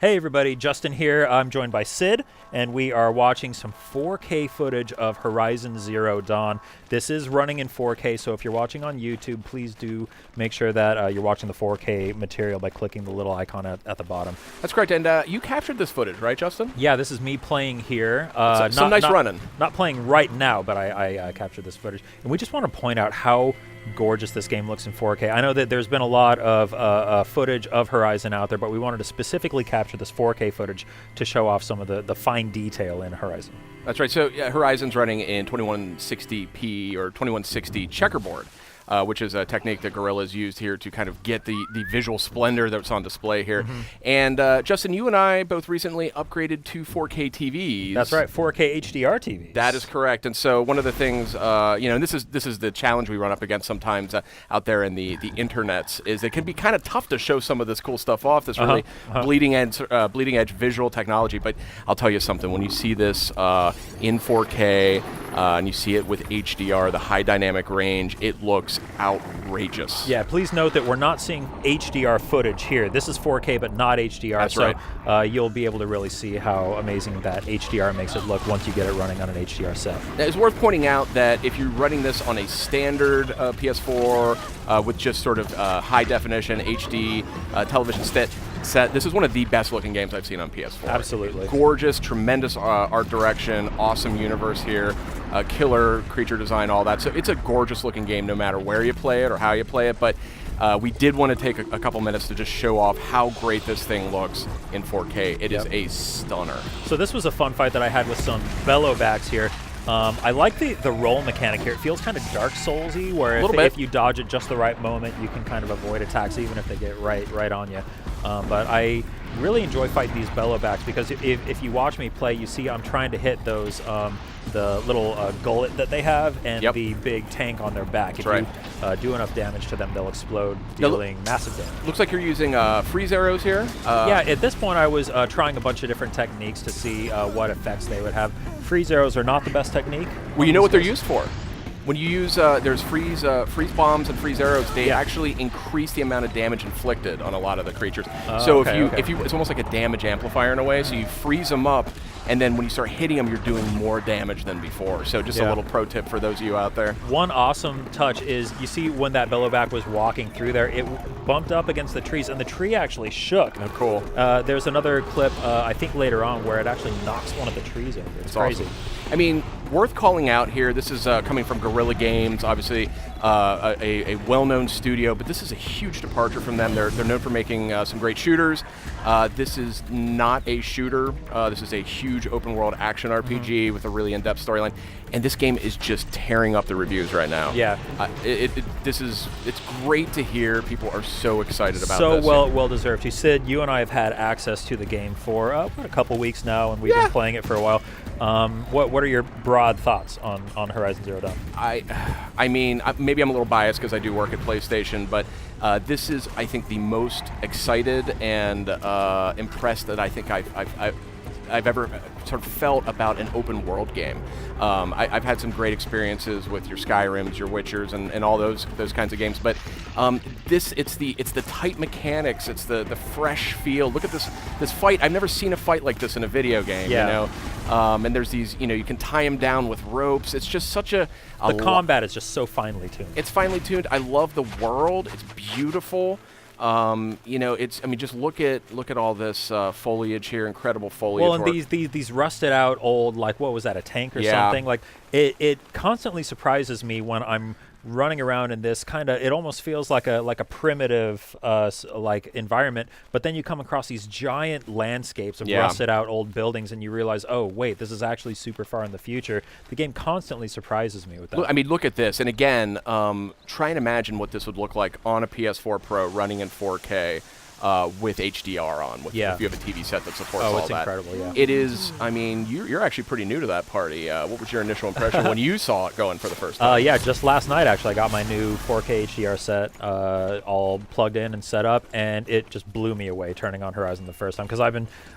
Hey everybody, Justin here. I'm joined by Sid, and we are watching some 4K footage of Horizon Zero Dawn. This is running in 4K, so if you're watching on YouTube, please do make sure that you're watching the 4K material by clicking the little icon at the bottom. That's correct, and you captured this footage, right, Justin? Yeah, this is me playing here. Some nice running. Not playing right now, but I captured this footage. And we just want to point out how gorgeous this game looks in 4K. I know that there's been a lot of footage of Horizon out there, but we wanted to specifically capture this 4K footage to show off some of the fine detail in Horizon. That's right. So yeah, Horizon's running in 2160p or 2160 checkerboard, which is a technique that Guerrilla's used here to kind of get the visual splendor that's on display here. Mm-hmm. And Justin, you and I both recently upgraded to 4K TVs. That's right, 4K HDR TVs. That is correct. And so one of the things, and this is the challenge we run up against sometimes out there in the internets, is it can be kind of tough to show some of this cool stuff off, this really bleeding edge visual technology. But I'll tell you something, when you see this in 4K and you see it with HDR, the high dynamic range, it looks outrageous. Yeah, please note that we're not seeing HDR footage here. This is 4K, but not HDR. That's right. You'll be able to really see how amazing that HDR makes it look once you get it running on an HDR set. Now, it's worth pointing out that if you're running this on a standard PS4 with just sort of high definition HD television set, this is one of the best looking games I've seen on PS4. Absolutely. Gorgeous, tremendous art direction, awesome universe here, killer creature design, all that. So it's a gorgeous looking game no matter where you play it or how you play it, but we did want to take a couple minutes to just show off how great this thing looks in 4K. It is a stunner. So this was a fun fight that I had with some bellowbacks here. I like the roll mechanic here. It feels kind of Dark Souls-y, where if you dodge at just the right moment, you can kind of avoid attacks, even if they get right on you. But I really enjoy fighting these bellowbacks because if you watch me play, you see I'm trying to hit those the little gullet that they have and the big tank on their back. If you do enough damage to them, they'll explode, dealing massive damage. Looks like you're using freeze arrows here. Yeah, at this point I was trying a bunch of different techniques to see what effects they would have. Freeze arrows are not the best technique. Well, you know what they're used for. When you use, there's freeze bombs and freeze arrows, they actually increase the amount of damage inflicted on a lot of the creatures. So if you, it's almost like a damage amplifier in a way, so you freeze them up, and then when you start hitting them, you're doing more damage than before. So just a little pro tip for those of you out there. One awesome touch is, you see when that bellowback was walking through there, it bumped up against the trees, and the tree actually shook. Oh, cool. There's another clip, I think later on, where it actually knocks one of the trees over. It's crazy. Awesome. I mean, worth calling out here, this is coming from Guerrilla Games, obviously a well-known studio, but this is a huge departure from them. They're known for making some great shooters. This is not a shooter. This is a huge open-world action RPG with a really in-depth storyline, and this game is just tearing up the reviews right now. Yeah. It's great to hear people are so excited about this. So well-deserved. You said you and I have had access to the game for a couple weeks now, and we've been playing it for a while. What are your broad thoughts on Horizon Zero Dawn? I mean, maybe I'm a little biased because I do work at PlayStation, but this is, I think, the most excited and impressed that I think I've ever sort of felt about an open world game. I've had some great experiences with your Skyrims, your Witchers, and all those kinds of games. But it's the tight mechanics, it's the fresh feel. Look at this fight. I've never seen a fight like this in a video game. Yeah. You know, and there's these, you can tie them down with ropes. It's just such the combat is just so finely tuned. It's finely tuned. I love the world. It's beautiful. Just look at all this foliage here, incredible foliage. Well, and these rusted out old, like, what was that, a tank or something? Like, it constantly surprises me when I'm running around in this kind of, it almost feels like a primitive environment, but then you come across these giant landscapes of rusted out old buildings, and you realize, oh wait, this is actually super far in the future. The game constantly surprises me with that. Look, I mean, look at this, and again, try and imagine what this would look like on a PS4 Pro running in 4K. With HDR on, if you have a TV set that supports all that. Oh, it's incredible, yeah. It is, I mean, you're actually pretty new to that party. What was your initial impression when you saw it going for the first time? Yeah, just last night, actually, I got my new 4K HDR set all plugged in and set up, and it just blew me away turning on Horizon the first time, because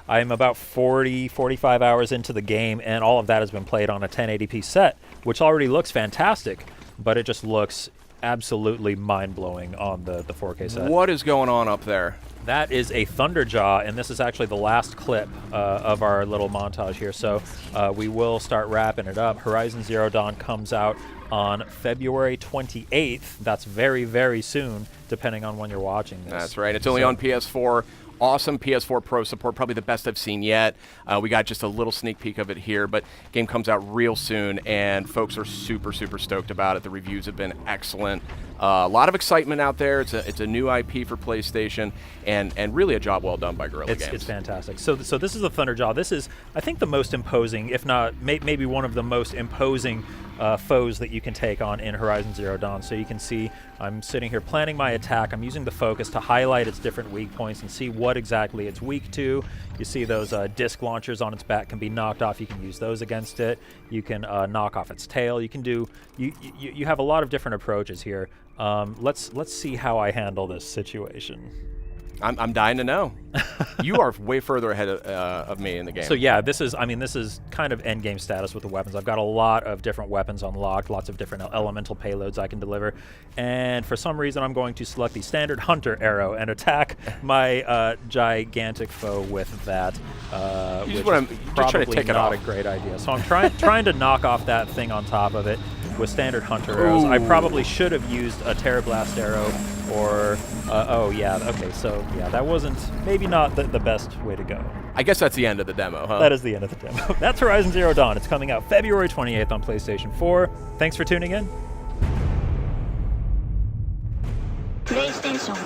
I'm about 45 hours into the game, and all of that has been played on a 1080p set, which already looks fantastic, but it just looks absolutely mind-blowing on the 4K set. What is going on up there? That is a Thunderjaw, and this is actually the last clip of our little montage here. So we will start wrapping it up. Horizon Zero Dawn comes out on February 28th. That's very, very soon, depending on when you're watching this. That's right. It's only on PS4. Awesome PS4 Pro support, probably the best I've seen yet. We got just a little sneak peek of it here, but game comes out real soon, and folks are super, super stoked about it. The reviews have been excellent. A lot of excitement out there. It's a new IP for PlayStation, and really a job well done by Guerrilla Games. It's fantastic. So this is the Thunderjaw. This is, I think, the most imposing, if not maybe one of the most imposing foes that you can take on in Horizon Zero Dawn. So you can see I'm sitting here planning my attack. I'm using the focus to highlight its different weak points and see what exactly it's weak to. You see those disc launchers on its back can be knocked off. You can use those against it. You can knock off its tail. You can do you have a lot of different approaches here. Let's see how I handle this situation. I'm dying to know. You are way further ahead of me in the game. So yeah, this is kind of end game status with the weapons. I've got a lot of different weapons unlocked, lots of different elemental payloads I can deliver, and for some reason I'm going to select the standard hunter arrow and attack my gigantic foe with that, which is probably not a great idea. So I'm trying to knock off that thing on top of it with standard hunter arrows. I probably should have used a Terrablast arrow or oh yeah, okay, so yeah, that wasn't, maybe not the best way to go. I guess that's the end of the demo, huh? That is the end of the demo. That's Horizon Zero Dawn. It's coming out February 28th on PlayStation 4. Thanks for tuning in. PlayStation